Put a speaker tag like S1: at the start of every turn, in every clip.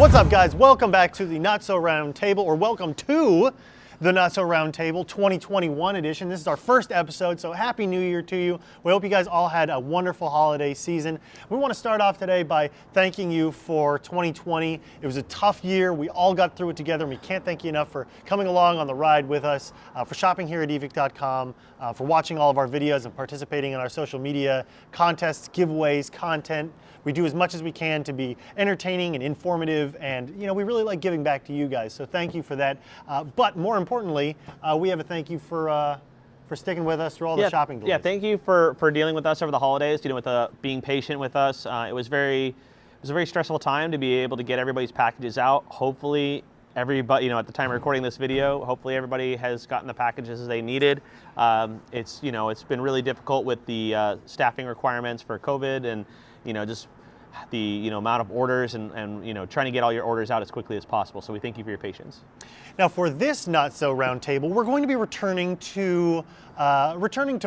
S1: What's up, guys? Welcome back to the Not So Round Table, or welcome to the Not So Round Table 2021 edition. This is our first episode, so Happy New Year to you. We hope you guys all had a wonderful holiday season. We want to start off today by thanking you for 2020. It was a tough year. We all got through it together, and we can't thank you enough for coming along on the ride with us, for shopping here at Evike.com, for watching all of our videos and participating in our social media contests, giveaways, content. We do as much as we can to be entertaining and informative, and we really like giving back to you guys, so thank you for that. But more importantly, we have a thank you for sticking with us through all the shopping delays.
S2: Yeah, thank you for dealing with us over the holidays, with being patient with us. It was a very stressful time to be able to get everybody's packages out. Hopefully everybody, at the time of recording this video, hopefully everybody has gotten the packages they needed. It's been really difficult with the staffing requirements for COVID, and just the amount of orders and trying to get all your orders out as quickly as possible. So we thank you for your patience.
S1: Now for this Not So Round Table, we're going to be returning to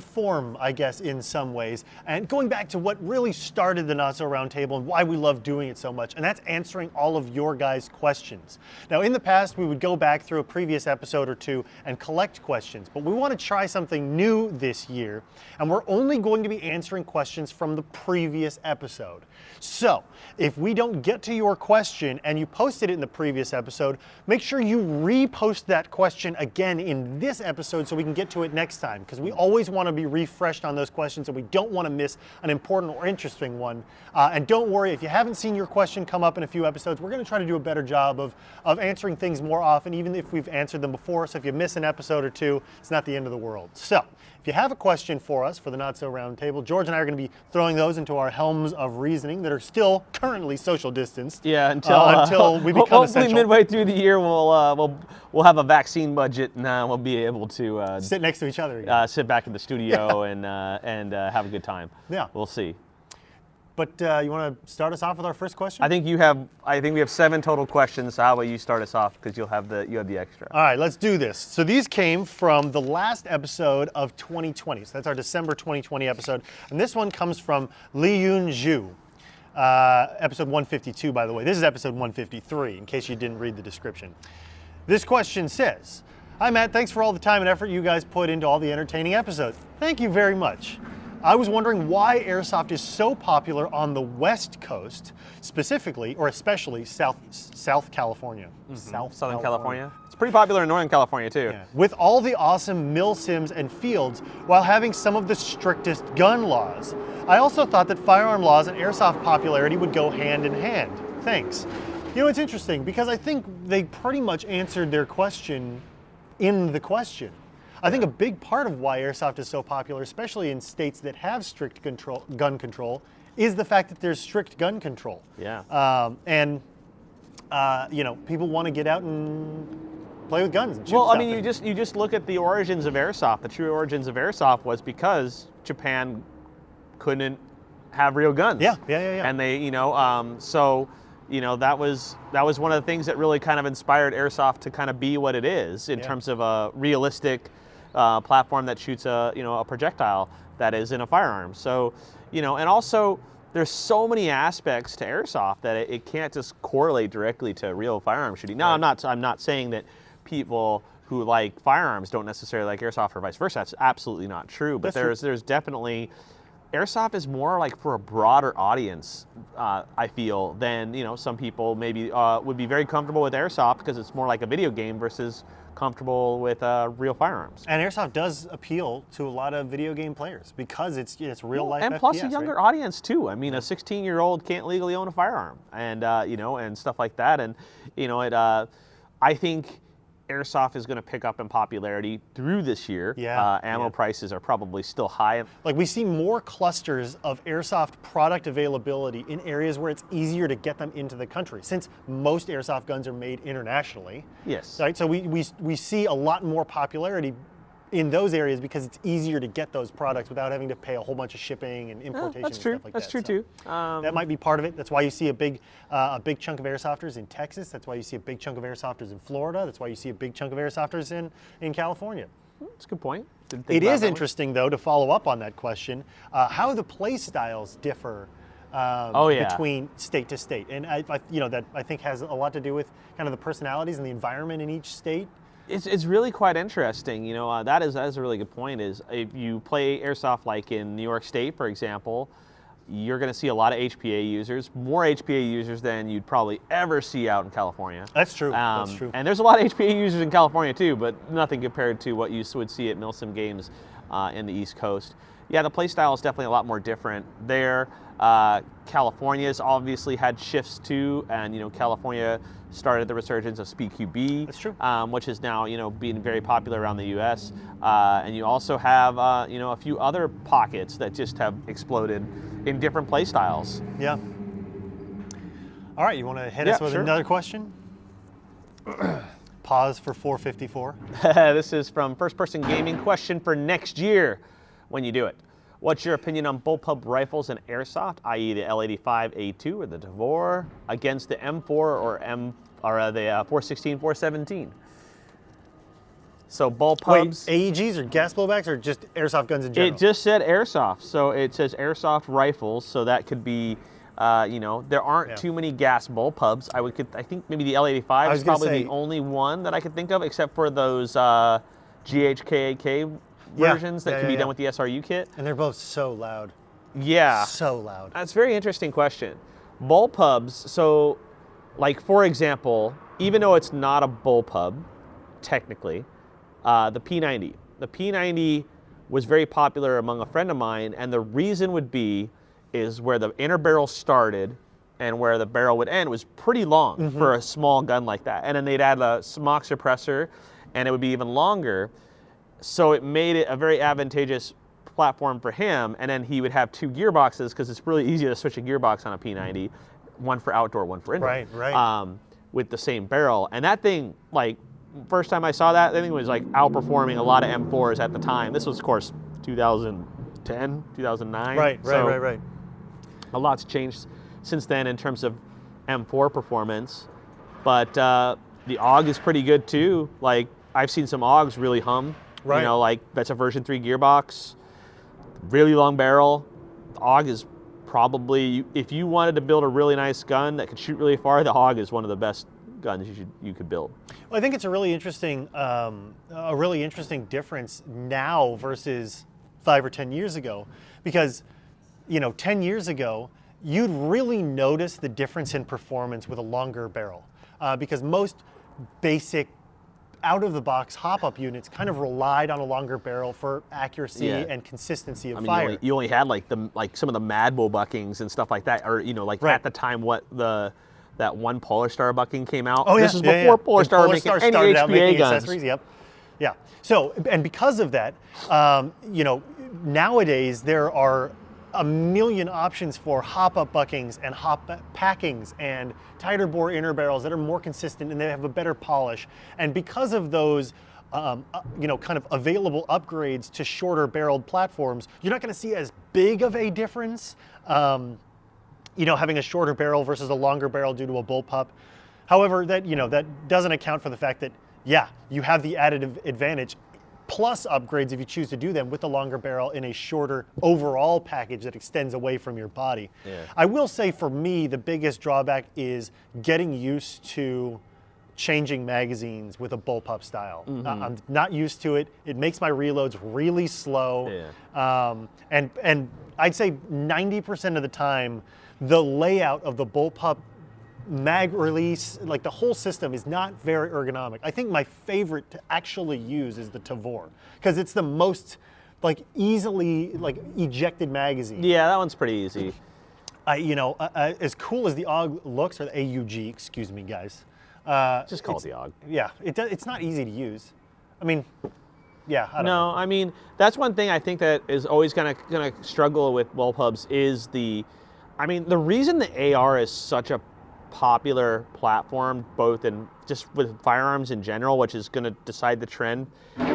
S1: form, I guess, in some ways, and going back to what really started the Not So Round Table and why we love doing it so much, and that's answering all of your guys' questions. Now in the past, we would go back through a previous episode or two and collect questions, but we want to try something new this year, and we're only going to be answering questions from the previous episode. So if we don't get to your question and you posted it in the previous episode, make sure you repost that question again in this episode so we can get to it next time, because we always want to be refreshed on those questions and we don't want to miss an important or interesting one. And don't worry, if you haven't seen your question come up in a few episodes, we're going to try to do a better job of answering things more often, even if we've answered them before. So if you miss an episode or two, it's not the end of the world. So if you have a question for us for the Not So Round Table, George and I are going to be throwing those into our Helms of Reasoning that are still currently social distanced.
S2: Yeah, until
S1: we become
S2: hopefully
S1: essential.
S2: Midway through the year we'll have a vaccine budget, and we'll be able to
S1: sit next to each other again.
S2: Sit back in the studio and have a good time.
S1: Yeah,
S2: we'll see.
S1: But you want to start us off with our first question?
S2: I think we have 7 total questions. So how about you start us off, because you have the extra.
S1: All right, let's do this. So these came from the last episode of 2020. So that's our December 2020 episode, and this one comes from Li Yun Zhu. Episode 152, by the way. This is episode 153, in case you didn't read the description. This question says, "Hi Matt, thanks for all the time and effort you guys put into all the entertaining episodes. Thank you very much. I was wondering why Airsoft is so popular on the West Coast, specifically, or especially South California.
S2: Southern California. It's pretty popular in Northern California too.
S1: Yeah. With all the awesome mill sims and fields, while having some of the strictest gun laws. I also thought that firearm laws and Airsoft popularity would go hand in hand. Thanks." It's interesting, because I think they pretty much answered their question in the question. I think a big part of why Airsoft is so popular, especially in states that have strict gun control, is the fact that there's strict gun control.
S2: Yeah.
S1: People want to get out and play with guns and shoot
S2: Well,
S1: stuff.
S2: I mean, you just look at the origins of Airsoft. The true origins of Airsoft was because Japan couldn't have real guns.
S1: Yeah.
S2: And they, that was one of the things that really kind of inspired Airsoft to kind of be what it is in terms of a realistic platform that shoots a projectile that is in a firearm. So, and also there's so many aspects to Airsoft that it can't just correlate directly to real firearm shooting. Now,
S1: right.
S2: I'm not saying that people who like firearms don't necessarily like Airsoft or vice versa. That's absolutely not true. But there's definitely, Airsoft is more like for a broader audience, I feel, than some people maybe would be very comfortable with Airsoft because it's more like a video game versus comfortable with real firearms.
S1: And Airsoft does appeal to a lot of video game players because it's real life
S2: and
S1: FPS,
S2: plus a younger
S1: right?
S2: audience too. I mean, a 16-year-old can't legally own a firearm, and and stuff like that. And I think Airsoft is going to pick up in popularity through this year. Ammo prices are probably still high.
S1: Like, we see more clusters of Airsoft product availability in areas where it's easier to get them into the country, since most Airsoft guns are made internationally.
S2: Yes.
S1: Right. So we see a lot more popularity in those areas because it's easier to get those products without having to pay a whole bunch of shipping and importation and stuff like that.
S2: That's true too.
S1: That might be part of it. That's why you see a big chunk of Airsofters in Texas. That's why you see a big chunk of Airsofters in Florida. That's why you see a big chunk of Airsofters in California.
S2: That's a good point.
S1: It is interesting, though, to follow up on that question, how the play styles differ between state to state. And that I think has a lot to do with kind of the personalities and the environment in each state.
S2: It's really quite interesting. That is a really good point. Is if you play airsoft like in New York State, for example, you're going to see a lot of HPA users, more HPA users than you'd probably ever see out in California.
S1: That's true. That's true.
S2: And there's a lot of HPA users in California too, but nothing compared to what you would see at Milsim Games in the East Coast. Yeah, the play style is definitely a lot more different there. California's obviously had shifts too, and California started the resurgence of Speed QB.
S1: That's true.
S2: Which is now being very popular around the U.S. And you also have a few other pockets that just have exploded in different play styles.
S1: Yeah. All right, you want to hit us with another question? Pause for 454.
S2: This is from First Person Gaming. Question for next year when you do it. What's your opinion on bullpup rifles and airsoft, i.e. the L85A2 or the Tavor, against the M4 or the 416, 417? So bullpups.
S1: Wait, AEGs or gas blowbacks or just airsoft guns in general?
S2: It just said airsoft, so it says airsoft rifles, so that could be, there aren't too many gas bullpups. I think maybe the L85 is probably the only one that I could think of, except for those GHKAK versions that can be done with the SRU kit.
S1: And they're both so loud.
S2: Yeah.
S1: So loud.
S2: That's a very interesting question. Bullpups, so like for example, even though it's not a bullpup, technically, the P90. The P90 was very popular among a friend of mine, and the reason would be is where the inner barrel started and where the barrel would end was pretty long for a small gun like that. And then they'd add a smock suppressor, and it would be even longer. So it made it a very advantageous platform for him, and then he would have two gearboxes because it's really easy to switch a gearbox on a P90, one for outdoor, one for indoor.
S1: Right.
S2: With the same barrel. And that thing, like, first time I saw that, I think it was like outperforming a lot of M4s at the time. This was, of course, 2010, 2009.
S1: Right.
S2: A lot's changed since then in terms of M4 performance, but the AUG is pretty good too. Like, I've seen some AUGs really hum.
S1: Right.
S2: Like that's a version 3 gearbox, really long barrel. The AUG is probably, if you wanted to build a really nice gun that could shoot really far, the AUG is one of the best guns you could build.
S1: Well, I think it's a really interesting difference now versus 5 or 10 years ago, because 10 years ago you'd really notice the difference in performance with a longer barrel, because most basic out-of-the-box hop-up units kind of relied on a longer barrel for accuracy and consistency of fire.
S2: You only had like some of the Mad Bull buckings and stuff like that, or at the time that one Polar Star bucking came out.
S1: Oh yeah,
S2: this is before Polar Star were making any HPA guns.
S1: Accessories. Yep. Yeah. So, and because of that, nowadays there are a million options for hop-up buckings and hop packings and tighter bore inner barrels that are more consistent and they have a better polish. And because of those, kind of available upgrades to shorter barreled platforms, you're not going to see as big of a difference, having a shorter barrel versus a longer barrel due to a bullpup. However, that doesn't account for the fact that, you have the additive advantage plus upgrades if you choose to do them with the longer barrel in a shorter overall package that extends away from your body.
S2: Yeah.
S1: I will say for me, the biggest drawback is getting used to changing magazines with a bullpup style. I'm not used to it. It makes my reloads really slow.
S2: Yeah.
S1: And I'd say 90% of the time, the layout of the bullpup mag release, like the whole system, is not very ergonomic. I think my favorite to actually use is the Tavor, because it's the most easily ejected magazine.
S2: Yeah, that one's pretty easy.
S1: As cool as the AUG looks, or the AUG, excuse me, guys.
S2: Just call it the AUG.
S1: Yeah, it's not easy to use. I mean, I don't
S2: know. I mean, that's one thing I think that is always gonna struggle with bullpups is the reason the AR is such a popular platform, both in just with firearms in general, which is going to decide the trend,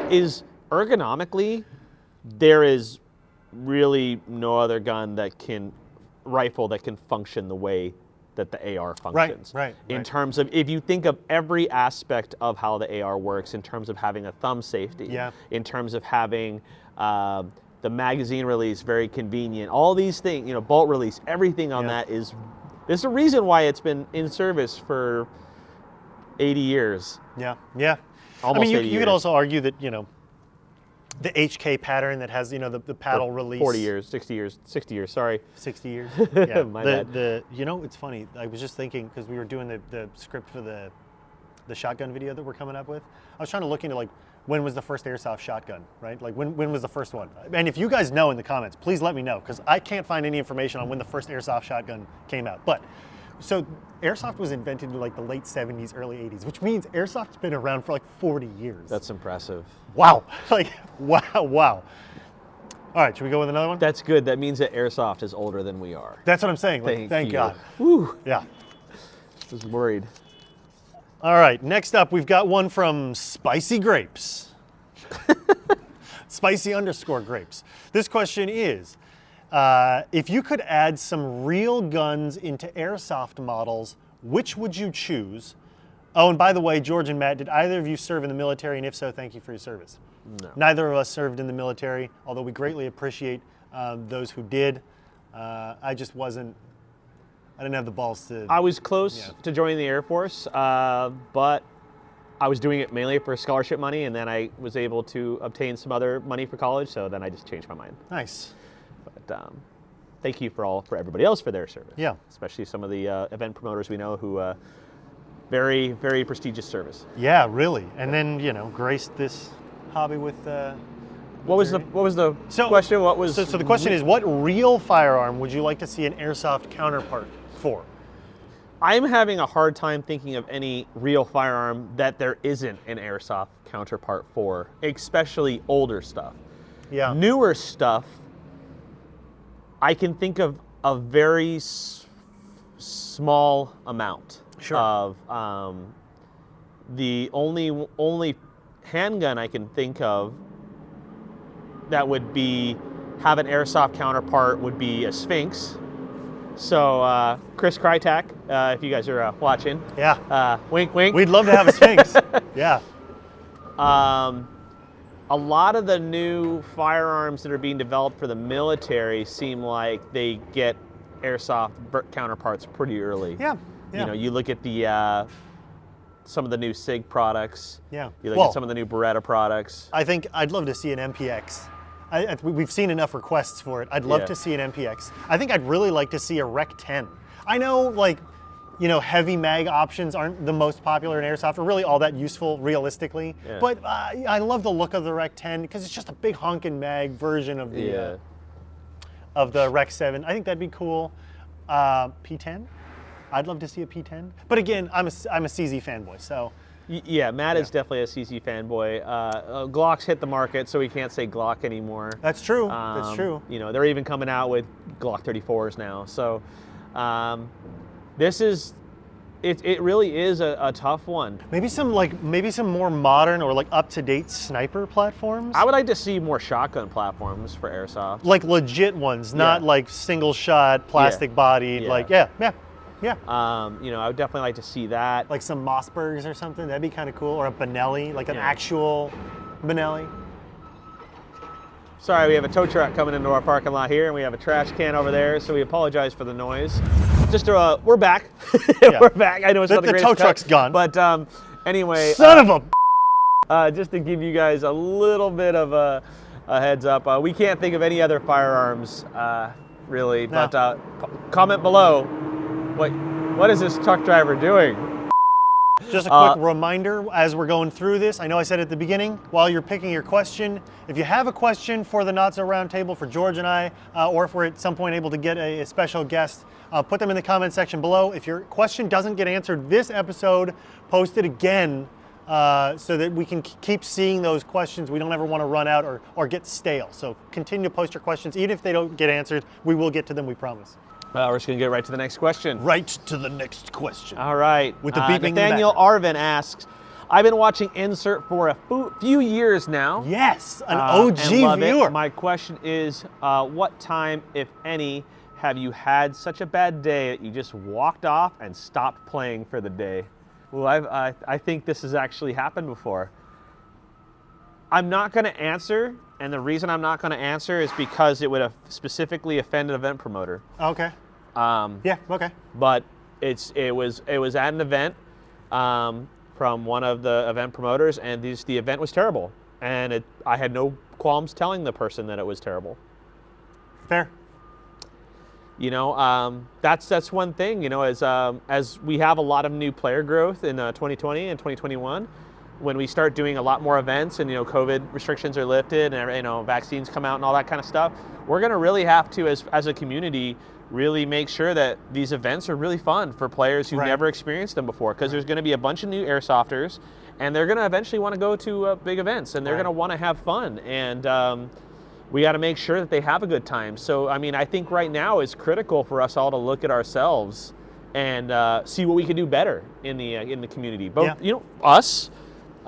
S2: is ergonomically there is really no other rifle that can function the way that the AR functions.
S1: Right.
S2: In terms of, if you think of every aspect of how the AR works, in terms of having a thumb safety, in terms of having the The magazine release, very convenient. All these things, bolt release, everything on that is, there's a reason why it's been in service for 80 years.
S1: Yeah, yeah.
S2: Almost 80
S1: you
S2: years.
S1: could also argue that, the HK pattern that has, the paddle release.
S2: 40 years, 60 years, 60 years, sorry.
S1: 60 years. Yeah.
S2: My bad.
S1: It's funny. I was just thinking, because we were doing the script for the shotgun video that we're coming up with. I was trying to look into like, when was the first airsoft shotgun, right? Like when was the first one? And if you guys know in the comments, please let me know, because I can't find any information on when the first airsoft shotgun came out. But so airsoft was invented in like the late 70s, early 80s, which means airsoft's been around for like 40 years.
S2: That's impressive.
S1: Wow. Like, wow. All right, should we go with another one?
S2: That's good. That means that airsoft is older than we are.
S1: That's what I'm saying. Like, thank
S2: you.
S1: God.
S2: Whew.
S1: Yeah.
S2: I was worried.
S1: All right, next up, we've got one from Spicy Grapes. Spicy_grapes. This question is, if you could add some real guns into airsoft models, which would you choose? Oh, and by the way, George and Matt, did either of you serve in the military? And if so, thank you for your service.
S2: No.
S1: Neither of us served in the military, although we greatly appreciate those who did. I just wasn't, I didn't have the balls to.
S2: I was close to joining the Air Force, but I was doing it mainly for scholarship money, and then I was able to obtain some other money for college, so then I just changed my mind.
S1: Nice.
S2: But thank you for everybody else for their service.
S1: Yeah.
S2: Especially some of the event promoters we know who, very, very prestigious service.
S1: Yeah, really. And then, graced this hobby with.
S2: What was the question? What was
S1: so the question is, what real firearm would you like to see an airsoft counterpart for?
S2: I'm having a hard time thinking of any real firearm that there isn't an airsoft counterpart for, especially older stuff.
S1: Yeah.
S2: Newer stuff, I can think of a very small amount of. The only handgun I can think of that would have an airsoft counterpart would be a Sphinx. So Chris Krytak, if you guys are watching, wink, wink.
S1: We'd love to have a Sphinx. Yeah.
S2: A lot of the new firearms that are being developed for the military seem like they get airsoft counterparts pretty early.
S1: Yeah. Yeah.
S2: You look at the some of the new SIG products.
S1: Yeah.
S2: You look at some of the new Beretta products.
S1: I think I'd love to see an MPX. We've seen enough requests for it. I'd love to see an MPX. I think I'd really like to see a Rec 10. I know, heavy mag options aren't the most popular in airsoft, or really all that useful realistically. Yeah. But I love the look of the Rec 10 because it's just a big honkin' mag version of the Rec 7. I think that'd be cool. P10. I'd love to see a P10. But again, I'm a CZ fanboy, so.
S2: Yeah, Matt is definitely a CZ fanboy. Glocks hit the market, so we can't say Glock anymore.
S1: That's true. That's true.
S2: They're even coming out with Glock 34s now. So it really is a tough one.
S1: Maybe some more modern or up-to-date sniper platforms.
S2: I would like to see more shotgun platforms for airsoft.
S1: Like legit ones, not like single shot, plastic bodied. Yeah.
S2: I would definitely like to see that.
S1: Like some Mossbergs or something. That'd be kind of cool. Or a Benelli, like an actual Benelli.
S2: Sorry, we have a tow truck coming into our parking lot here, and we have a trash can over there, so we apologize for the noise. We're back. We're back. I know it's not the greatest
S1: tow truck's gone.
S2: But anyway.
S1: Son of a...
S2: just to give you guys a little bit of a heads up, we can't think of any other firearms, really. No. But comment below. What is this truck driver doing?
S1: Just a quick reminder as we're going through this. I know I said at the beginning, while you're picking your question, if you have a question for the Not So Roundtable for George and I, or if we're at some point able to get a special guest, put them in the comment section below. If your question doesn't get answered this episode, post it again so that we can keep seeing those questions. We don't ever want to run out or get stale. So continue to post your questions. Even if they don't get answered, we will get to them, we promise.
S2: We're just going to get right to the next question.
S1: Right to the next question.
S2: All right.
S1: With the beeping
S2: Nathaniel Arvin asks, I've been watching Insert for a few years now.
S1: Yes, an OG viewer.
S2: My question is, what time, if any, have you had such a bad day that you just walked off and stopped playing for the day? Well, I think this has actually happened before. I'm not going to answer, and the reason I'm not going to answer is because it would have specifically offend an event promoter.
S1: Okay. Yeah. Okay.
S2: But it was at an event from one of the event promoters, and the event was terrible, and I had no qualms telling the person that it was terrible.
S1: Fair.
S2: You know, that's one thing. You know, as we have a lot of new player growth in 2020 and 2021, when we start doing a lot more events and, you know, COVID restrictions are lifted and, you know, vaccines come out and all that kind of stuff, we're going to really have to, as a community, really make sure that these events are really fun for players who've never experienced them before, because there's going to be a bunch of new airsofters, and they're going to eventually want to go to big events, and they're going to want to have fun, and we got to make sure that they have a good time. So, I mean, I think right now it's critical for us all to look at ourselves and see what we can do better in the community. Both, you know, us,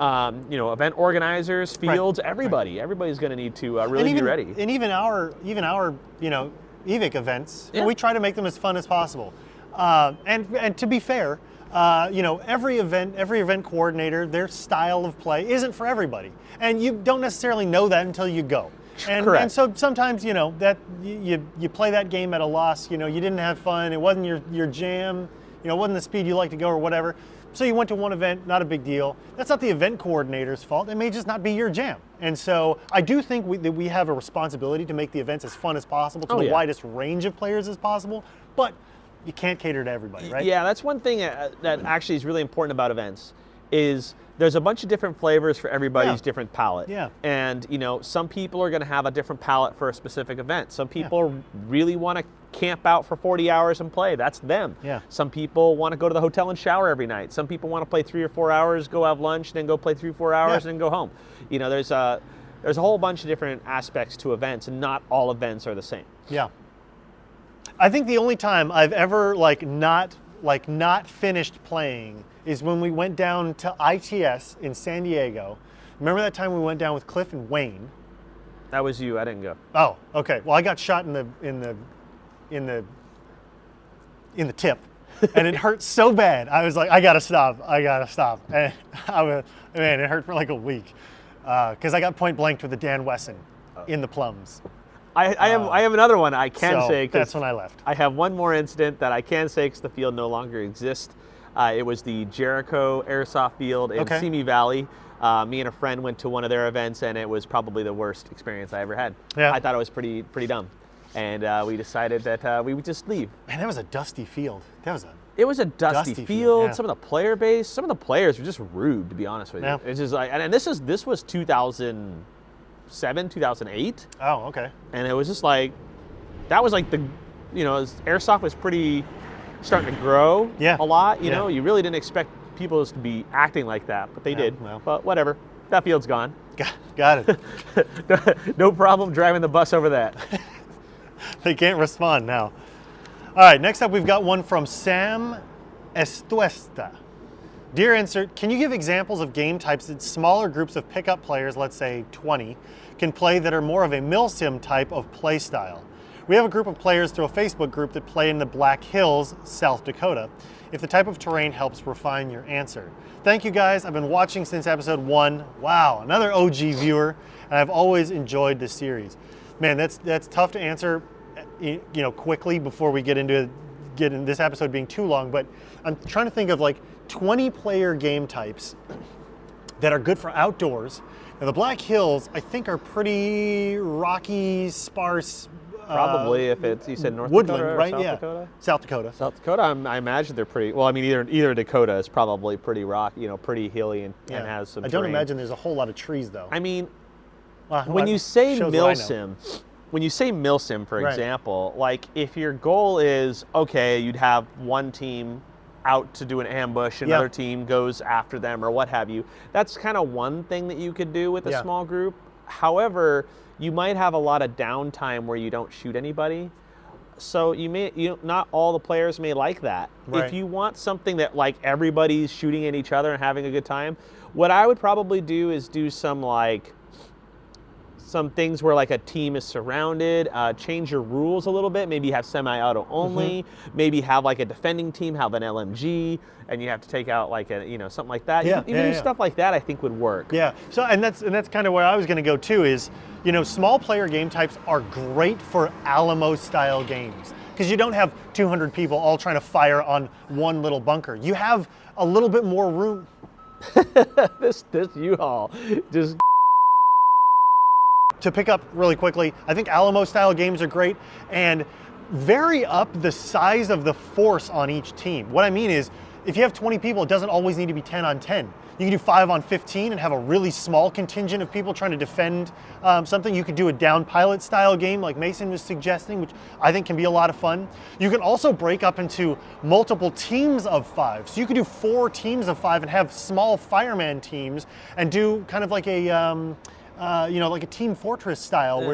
S2: you know, event organizers, fields, everybody's going to need to really be ready.
S1: And even our, you know, Evike events, we try to make them as fun as possible. And to be fair, you know, every event coordinator, their style of play isn't for everybody, and you don't necessarily know that until you go. And so sometimes, you know, that you play that game at a loss. You know, you didn't have fun. It wasn't your jam. You know, it wasn't the speed you like to go or whatever. So you went to one event, not a big deal. That's not the event coordinator's fault. It may just not be your jam. And so I do think that we have a responsibility to make the events as fun as possible to the widest range of players as possible. But you can't cater to everybody, right?
S2: Yeah, that's one thing that actually is really important about events, is there's a bunch of different flavors for everybody's different palate.
S1: Yeah.
S2: And, you know, some people are going to have a different palate for a specific event. Some people really want to camp out for 40 hours and play. That's them.
S1: Yeah.
S2: Some people want to go to the hotel and shower every night. Some people want to play 3 or 4 hours, go have lunch, then go play 3 or 4 hours, and then go home. You know, there's a whole bunch of different aspects to events, and not all events are the same. Yeah.
S1: I think the only time I've ever not finished playing is when we went down to ITS in San Diego. Remember that time we went down with Cliff and Wayne?
S2: That was you. I didn't go.
S1: Oh, okay. Well, I got shot in the tip, and it hurt so bad. I was like, I gotta stop. And man, it hurt for like a week because I got point blanked with a Dan Wesson in the plums.
S2: I have another one I can say.
S1: That's when I left.
S2: I have one more incident that I can say because the field no longer exists. It was the Jericho Airsoft field in Simi Valley. Me and a friend went to one of their events, and it was probably the worst experience I ever had. Yeah. I thought it was pretty dumb, and we decided that we would just leave.
S1: Man, that was a dusty field.
S2: It was a dusty field. Yeah. Some of the player base, some of the players were just rude, to be honest with you. It's just like, and this was 2007, 2008.
S1: Oh, okay.
S2: And it was just like, that was like Airsoft was pretty starting to grow a lot. You know, you really didn't expect people to be acting like that, but they did. Well. But whatever, that field's gone.
S1: Got it.
S2: No problem driving the bus over that.
S1: They can't respond now. All right, next up we've got one from Sam Estuesta. Dear Insert, can you give examples of game types that smaller groups of pickup players, let's say 20, can play that are more of a milsim type of play style? We have a group of players through a Facebook group that play in the Black Hills, South Dakota. If the type of terrain helps refine your answer. Thank you guys, I've been watching since episode 1. Wow, another OG viewer, and I've always enjoyed this series. Man, that's tough to answer, you know, quickly before we get in this episode being too long, but I'm trying to think of like 20 player game types that are good for outdoors. Now the Black Hills, I think, are pretty rocky, sparse.
S2: Probably, if it's, you said North
S1: woodland,
S2: Dakota or
S1: right?
S2: South
S1: Dakota? South Dakota.
S2: I imagine they're pretty, well, I mean, either Dakota is probably pretty rocky, you know, pretty hilly and has some
S1: I don't
S2: terrain.
S1: imagine there's a whole lot of trees, though.
S2: I mean, when you say milsim, for example, like if your goal is, okay, you'd have one team out to do an ambush, another team goes after them or what have you. That's kind of one thing that you could do with a small group. However, you might have a lot of downtime where you don't shoot anybody. So not all the players may like that. Right. If you want something that like everybody's shooting at each other and having a good time, what I would probably do is do some like some things where like a team is surrounded, change your rules a little bit, maybe have semi-auto only, maybe have like a defending team, have an LMG, and you have to take out like a, something like that.
S1: Yeah,
S2: Even stuff like that I think would work.
S1: Yeah, so and that's kind of where I was gonna go too is, small player game types are great for Alamo style games because you don't have 200 people all trying to fire on one little bunker. You have a little bit more room.
S2: this U-Haul just.
S1: To pick up really quickly, I think Alamo style games are great and vary up the size of the force on each team. What I mean is, if you have 20 people, it doesn't always need to be 10 on 10. You can do 5 on 15 and have a really small contingent of people trying to defend something. You could do a down pilot style game like Mason was suggesting, which I think can be a lot of fun. You can also break up into multiple teams of 5. So you could do 4 teams of 5 and have small fireman teams and do kind of like a, like a Team Fortress style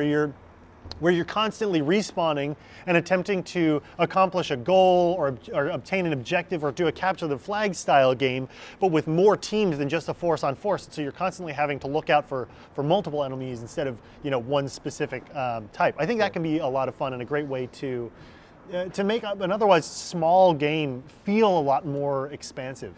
S1: where you're constantly respawning and attempting to accomplish a goal or obtain an objective or do a capture the flag style game, but with more teams than just a force on force. So you're constantly having to look out for multiple enemies instead of one specific type. I think that can be a lot of fun and a great way to make an otherwise small game feel a lot more expansive.